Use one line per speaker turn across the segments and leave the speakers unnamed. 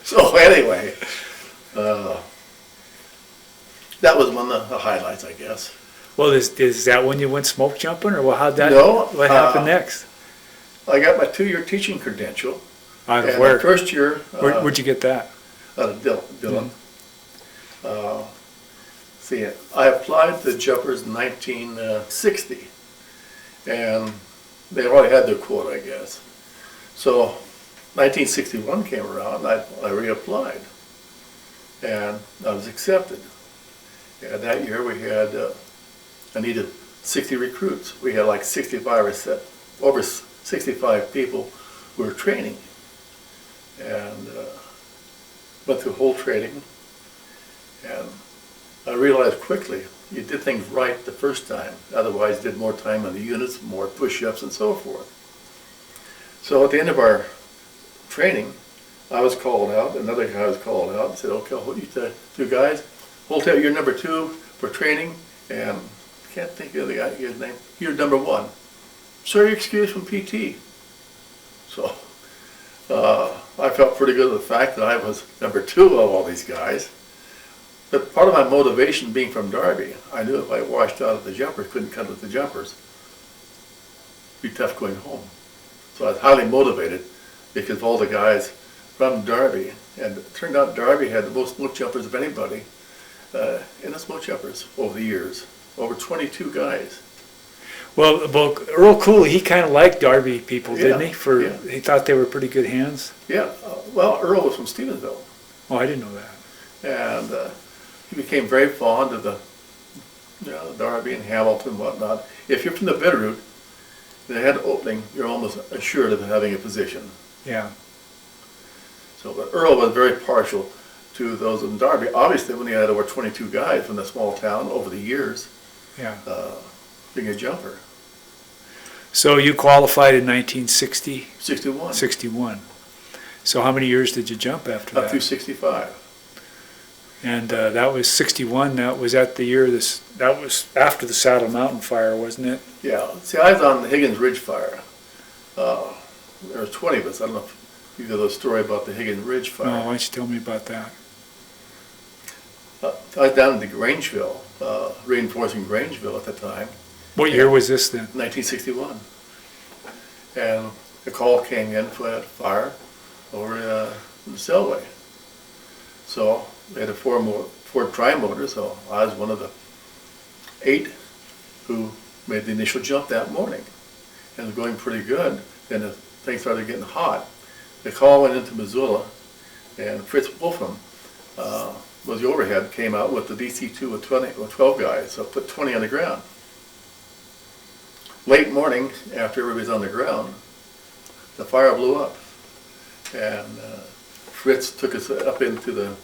So anyway, that was one of the highlights, I guess.
Well, is that when you went smoke jumping, or how'd that?
No,
What happened next?
I got my 2-year teaching credential.
Out of
And
where?
my first year,
Where'd you get that?
out of Dillon. See, I applied to jumpers in 1960, and they already had their quota, I guess. So 1961 came around, I reapplied, and I was accepted. And that year we had, I needed 60 recruits. We had like 65 or over 65 people who were training, and went through whole training, and I realized quickly you did things right the first time, otherwise did more time on the units, more push-ups and so forth. So at the end of our training, I was called out, another guy was called out and said, okay, what you two guys, Holtet, you're number 2 for training, and I can't think of the guy's name, you're number 1. Sir, you're excused from PT. So I felt pretty good with the fact that I was number 2 of all these guys. But part of my motivation being from Darby, I knew if I washed out at the jumpers, couldn't cut at the jumpers, it'd be tough going home. So I was highly motivated because of all the guys from Darby, and it turned out Darby had the most smoke jumpers of anybody in the smoke jumpers over the years, over 22 guys.
Well, Earl Cooley, he kind of liked Darby people, didn't he? He thought they were pretty good hands.
Yeah, well, Earl was from Stevensville.
Oh, I didn't know that.
And he became very fond of the Darby and Hamilton and whatnot. If you're from the Bitterroot, they had an opening, you're almost assured of having a position.
Yeah.
So, but Earl was very partial to those in Darby. Obviously, when he had over 22 guys from the small town over the years,
Yeah.
being a jumper.
So you qualified in 1960?
61.
61. So how many years did you jump after
Up
that?
through 65.
And that was 61. That was at the year that was after the Saddle Mountain fire, wasn't it?
Yeah. See, I was on the Higgins Ridge Fire. There were 20 of us. I don't know if you know the story about the Higgins Ridge Fire.
No, why don't you tell me about that?
I was down in the Grangeville, reinforcing Grangeville at the time.
What year was this then?
1961. And a call came in for a fire over in the Selway. So they had a Ford Tri-Motor, so I was one of the 8 who made the initial jump that morning. And it was going pretty good. Then the things started getting hot. The call went into Missoula, and Fritz Wolfram was the overhead, came out with the DC-2 with 12 guys, so put 20 on the ground. Late morning, after everybody's on the ground, the fire blew up. And Fritz took us up into the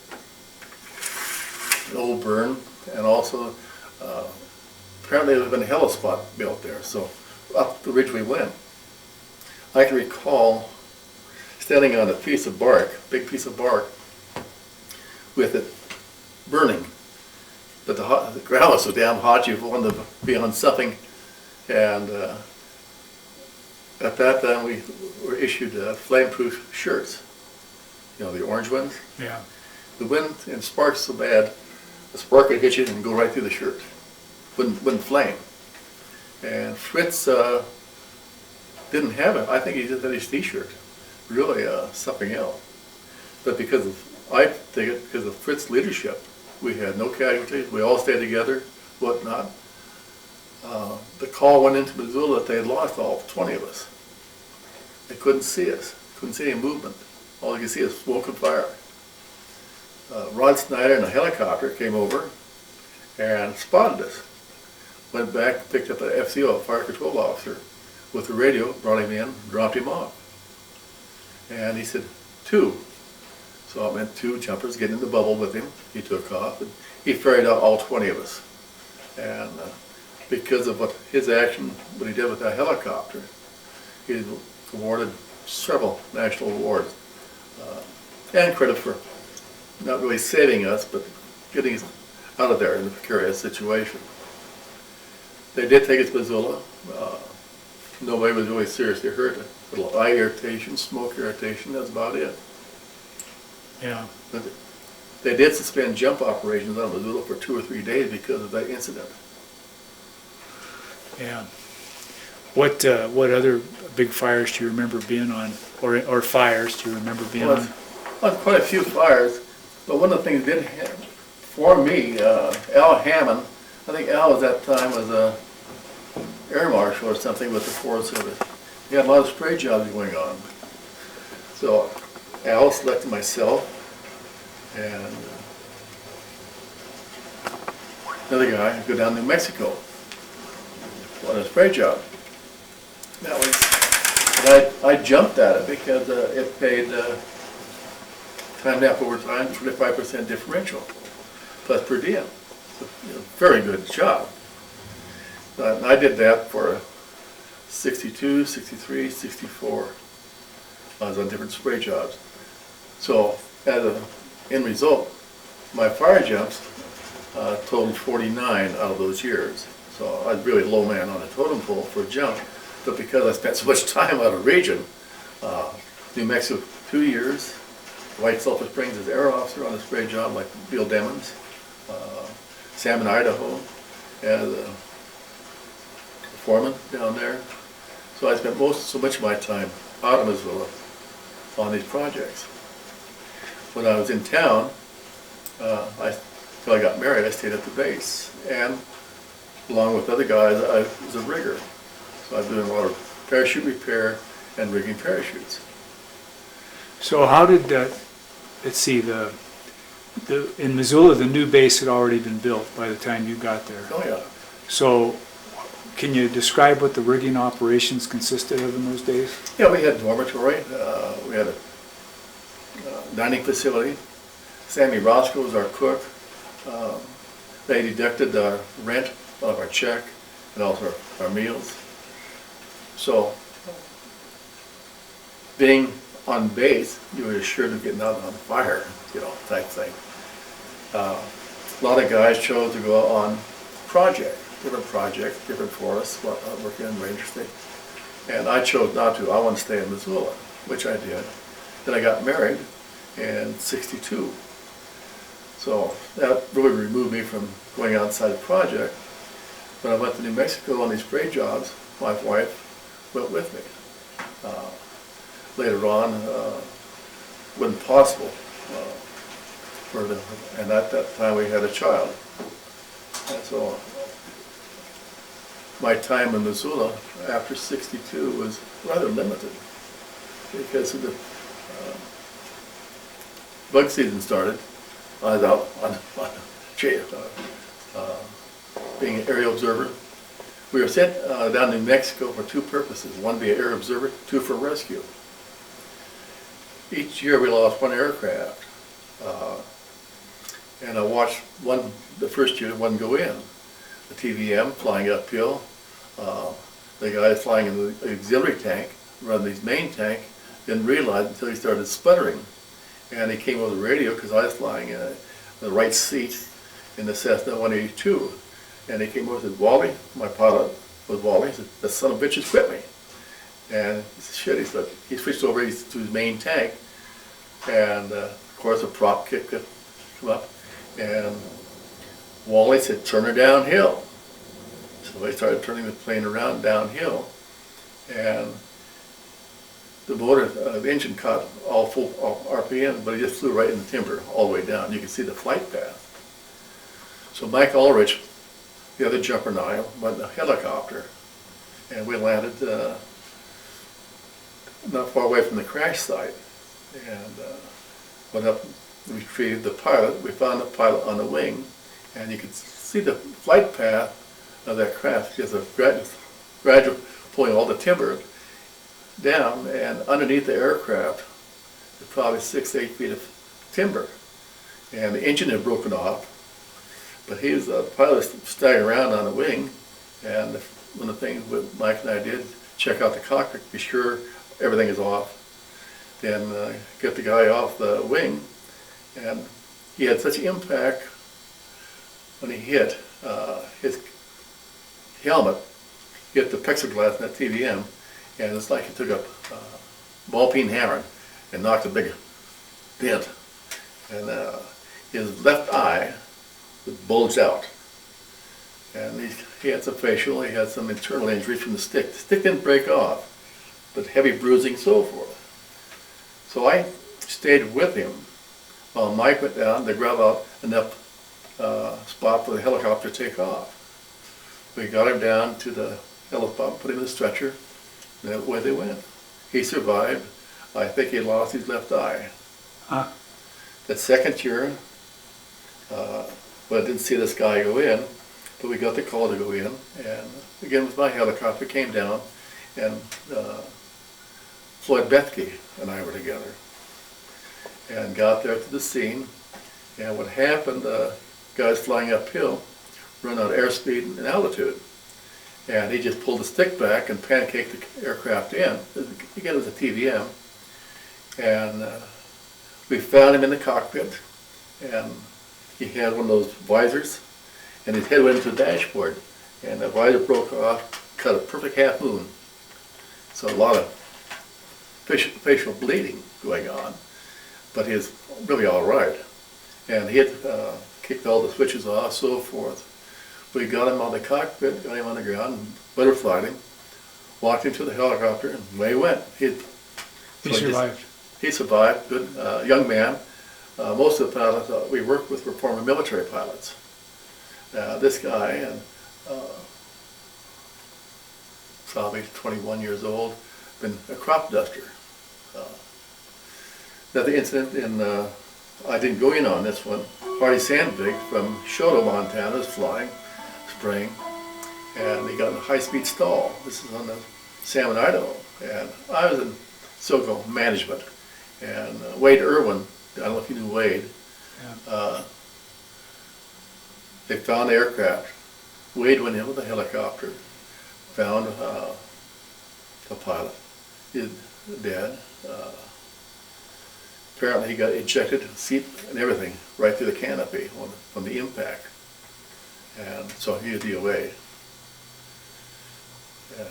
old burn, and also apparently there had been a helipad built there, so up the ridge we went. I can recall standing on a piece of bark, big piece of bark, with it burning. But the ground was so damn hot you wanted to be on something. And at that time we were issued flame-proof shirts, you know, the orange ones.
Yeah.
The wind and sparks so bad, the spark would hit you and go right through the shirt. Wouldn't flame. And Fritz didn't have it. I think he just had his t-shirt. Really something else. But because of Fritz's leadership, we had no casualties. We all stayed together, whatnot. The call went into Missoula that they had lost all 20 of us. They couldn't see us, couldn't see any movement. All you could see is smoke and fire. Rod Snyder in a helicopter came over and spotted us. Went back, picked up an FCO, a fire control officer, with the radio, brought him in, dropped him off. And he said, 2. So I meant 2 jumpers getting in the bubble with him. He took off, and he ferried out all 20 of us. And because of what his action, what he did with that helicopter, he was awarded several national awards. And credit for not really saving us, but getting us out of there in a precarious situation. They did take us to Missoula. Nobody was really seriously hurt. little eye irritation, smoke irritation, that's about it.
Yeah.
But they did suspend jump operations on Missoula for 2 or 3 days because of that incident.
Yeah. What other big fires do you remember being on, or fires do you remember being on?
Well, quite a few fires, but one of the things that did for me, Al Hammond, I think Al was at that time was a air marshal or something with the Forest Service. He had a lot of spray jobs going on. So Al selected myself and another guy to go down to New Mexico on a spray job. That was, and I jumped at it because it paid time and a half overtime, 25% differential, plus per diem. So, very good job. And I did that for 62, 63, 64. I was on different spray jobs. So as an end result, my fire jumps totaled 49 out of those years. So I was really low man on a totem pole for a jump. But because I spent so much time out of region, New Mexico 2 years, White Sulphur Springs as air officer on a spray job like Bill Demons, Salmon, Idaho, as a foreman down there. So I spent so much of my time out of Missoula on these projects. When I was in town, until I got married, I stayed at the base. And along with other guys, I was a rigger. So I was doing a lot of parachute repair and rigging parachutes.
So how did, let's see, in Missoula, the new base had already been built by the time you got there.
Oh yeah.
So can you describe what the rigging operations consisted of in those days?
Yeah, we had dormitory, we had a dining facility. Sammy Roscoe was our cook. They deducted our rent of our check and also our meals. So being on base, you were assured of getting out on fire, type thing. A lot of guys chose to go on different projects, different forests, working in Ranger State. And I chose not to. I wanted to stay in Missoula, which I did. Then I got married in '62. So that really removed me from going outside the project. When I went to New Mexico on these spray jobs, my wife went with me. Later on, wasn't possible and at that time we had a child. And so my time in Missoula after '62 was rather limited because of the bug season started. I was out on being an aerial observer. We were sent down to New Mexico for 2 purposes. One, be an air observer, 2 for rescue. Each year we lost 1 aircraft. And I watched the first year one go in. The TVM flying uphill. The guy flying in the auxiliary tank, running his main tank, didn't realize until he started sputtering. And he came over the radio because I was flying in the right seat in the Cessna 182. And he came over and said, "Wally," my pilot was Wally, he said, "The son of a bitch has quit me." And he said, "Shit," he said, he switched over to his main tank. And of course a prop kick come up. And Wally said, "Turn her downhill." So he started turning the plane around downhill. And the motor, the engine caught all full RPM, but it just flew right in the timber all the way down. You can see the flight path. So Mike Ulrich, the other jumper and I, went in a helicopter, and we landed not far away from the crash site, and went up and retrieved the pilot. We found the pilot on the wing, and you could see the flight path of that craft because of gradual pulling all the timber down, and underneath the aircraft, there's probably 6 to 8 feet of timber, and the engine had broken off. But the pilot was staggering around on the wing, and one of the things that Mike and I did, check out the cockpit, be sure everything is off, then get the guy off the wing, and he had such impact when he hit his helmet, hit the plexiglass in that TVM, and it's like he took a ball-peen hammer and knocked a big dent. And his left eye was bulged out. And he had some facial, he had some internal injuries from the stick. The stick didn't break off, but heavy bruising, so forth. So I stayed with him while Mike went down to grab out enough spot for the helicopter to take off. We got him down to the helicopter, put him in the stretcher, and away they went. He survived. I think he lost his left eye.
Huh.
That second year, well, I didn't see this guy go in, but we got the call to go in, and again with my helicopter came down, and Floyd Bethke and I were together, and got there to the scene. And what happened, guys flying uphill run out of airspeed and altitude, and he just pulled the stick back and pancaked the aircraft in. Again, it was a TVM, and we found him in the cockpit, and he had one of those visors, and his head went into the dashboard, and the visor broke off, cut a perfect half moon. So a lot of facial bleeding going on, but he's really all right. And he had kicked all the switches off, so forth. We got him on the cockpit, got him on the ground, butterflied him, walked him to the helicopter, and away he went.
He survived.
He survived, good young man. Most of the pilots we worked with were former military pilots. This guy, and probably 21 years old, been a crop duster. Another incident in, I didn't go in on this one, Marty Sandvig from Shoto, Montana is flying, spraying, and he got in a high-speed stall. This is on the Salmon, Idaho, and I was in Silco management, and Wade Irwin, I don't know if you knew Wade,
Yeah.
They found the aircraft. Wade went in with a helicopter, found the pilot. He's dead. Apparently he got ejected, seat and everything, right through the canopy from the impact. And so he was DOA. And